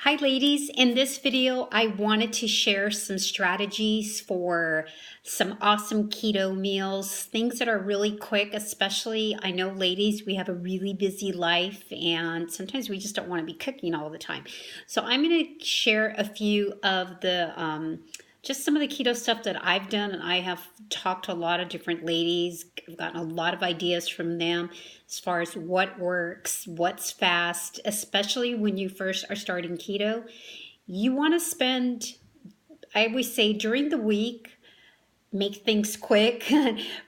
Hi ladies, in this video I wanted to share some strategies for some awesome keto meals, things that are really quick, especially I know ladies, we have a really busy life and sometimes we just don't want to be cooking all the time. So I'm going to share a few of the just some of the keto stuff that I've done, and I have talked to a lot of different ladies. I've gotten a lot of ideas from them as far as what works, what's fast, especially when you first are starting keto. You want to spend, I always say, during the week, make things quick,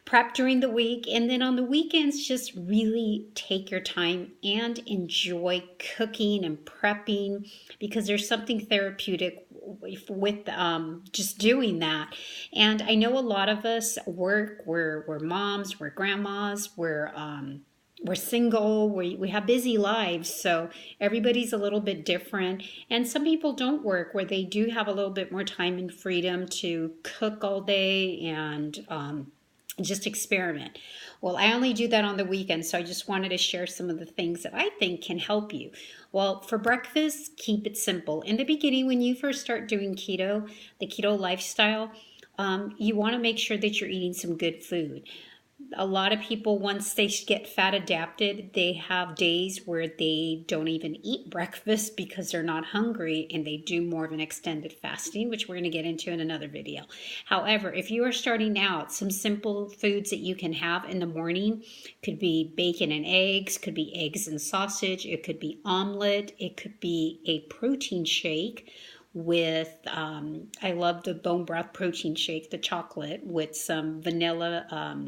prep during the week, and then on the weekends, just really take your time and enjoy cooking and prepping because there's something therapeutic with just doing that. And I know a lot of us work, we're moms, we're grandmas, we're single, we have busy lives, so everybody's a little bit different. And some people don't work where they do have a little bit more time and freedom to cook all day and just experiment. Well, I only do that on the weekend, so I just wanted to share some of the things that I think can help you. Well, for breakfast, keep it simple. In the beginning, when you first start doing keto, the keto lifestyle, you want to make sure that you're eating some good food. A lot of people, once they get fat adapted, they have days where they don't even eat breakfast because they're not hungry, and they do more of an extended fasting, which we're going to get into in another video. However, if you are starting out, some simple foods that you can have in the morning could be bacon and eggs, could be eggs and sausage, it could be omelet, it could be a protein shake with I love the bone broth protein shake, the chocolate with some vanilla,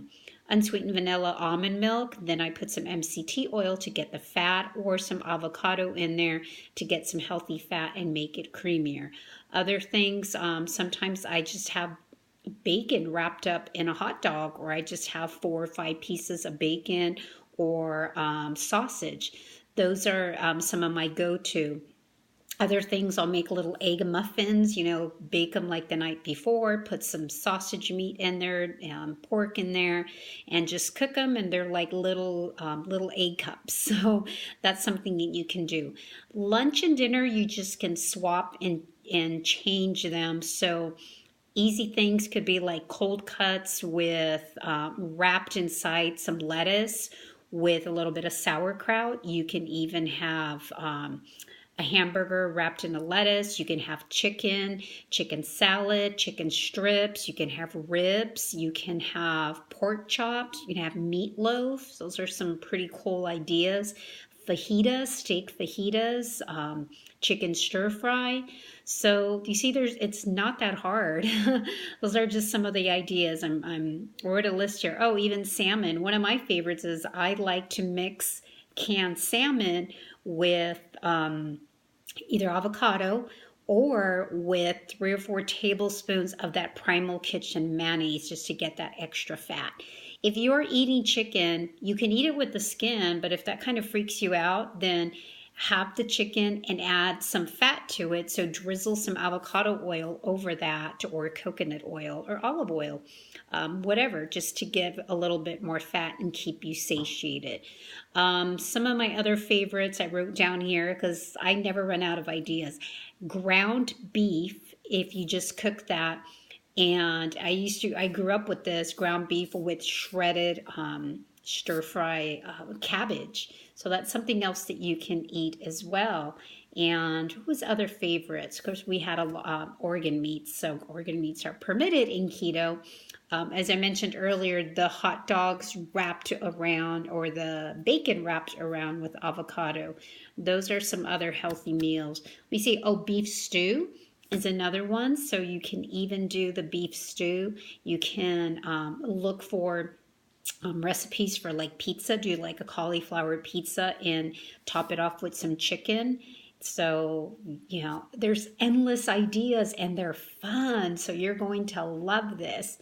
unsweetened vanilla almond milk. Then I put some MCT oil to get the fat, or some avocado in there to get some healthy fat and make it creamier. Other things, sometimes I just have bacon wrapped up in a hot dog, or I just have 4 or 5 pieces of bacon or sausage. Those are some of my go-to. Other things, I'll make little egg muffins, bake them like the night before, put some sausage meat in there, pork in there, and just cook them, and they're like little egg cups. So that's something that you can do. Lunch and dinner, you just can swap and change them. So easy things could be like cold cuts with wrapped inside some lettuce with a little bit of sauerkraut. You can even have a hamburger wrapped in a lettuce. You can have chicken salad, chicken strips. You can have ribs. You can have pork chops. You can have meatloaf. Those are some pretty cool ideas. Fajitas, steak fajitas, chicken stir fry. So you see, it's not that hard. Those are just some of the ideas. I'm wrote a list here. Oh, even salmon. One of my favorites is I like to mix canned salmon with either avocado or with 3 or 4 tablespoons of that Primal Kitchen mayonnaise just to get that extra fat. If you're eating chicken, you can eat it with the skin, but if that kind of freaks you out, then have the chicken and add some fat to it. So drizzle some avocado oil over that, or coconut oil or olive oil, whatever, just to give a little bit more fat and keep you satiated. Some of my other favorites I wrote down here because I never run out of ideas. Ground beef, if you just cook that. And I grew up with this ground beef with shredded stir fry cabbage. So that's something else that you can eat as well. And what was other favorites? Of course, we had organ meats. So organ meats are permitted in keto. As I mentioned earlier, the hot dogs wrapped around, or the bacon wrapped around with avocado. Those are some other healthy meals. We see, beef stew is another one. So you can even do the beef stew. You can look for recipes for like pizza, do like a cauliflower pizza and top it off with some chicken. So, there's endless ideas and they're fun. So you're going to love this.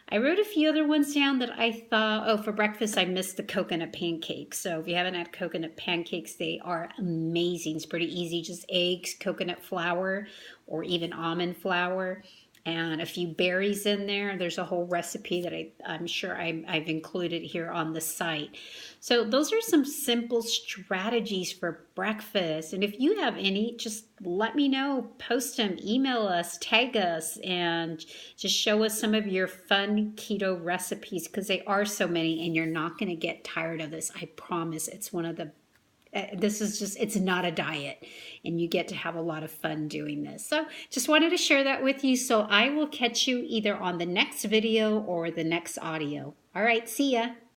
I wrote a few other ones down that I thought, for breakfast, I missed the coconut pancakes. So if you haven't had coconut pancakes, they are amazing. It's pretty easy, just eggs, coconut flour, or even almond flour. and a few berries in there. There's a whole recipe that I'm sure I've included here on the site. So those are some simple strategies for breakfast. And if you have any, just let me know. Post them, email us, tag us, and just show us some of your fun keto recipes, because they are so many and you're not going to get tired of this. I promise. It's one of the this is just, it's not a diet, and you get to have a lot of fun doing this. So just wanted to share that with you. So I will catch you either on the next video or the next audio. All right, see ya.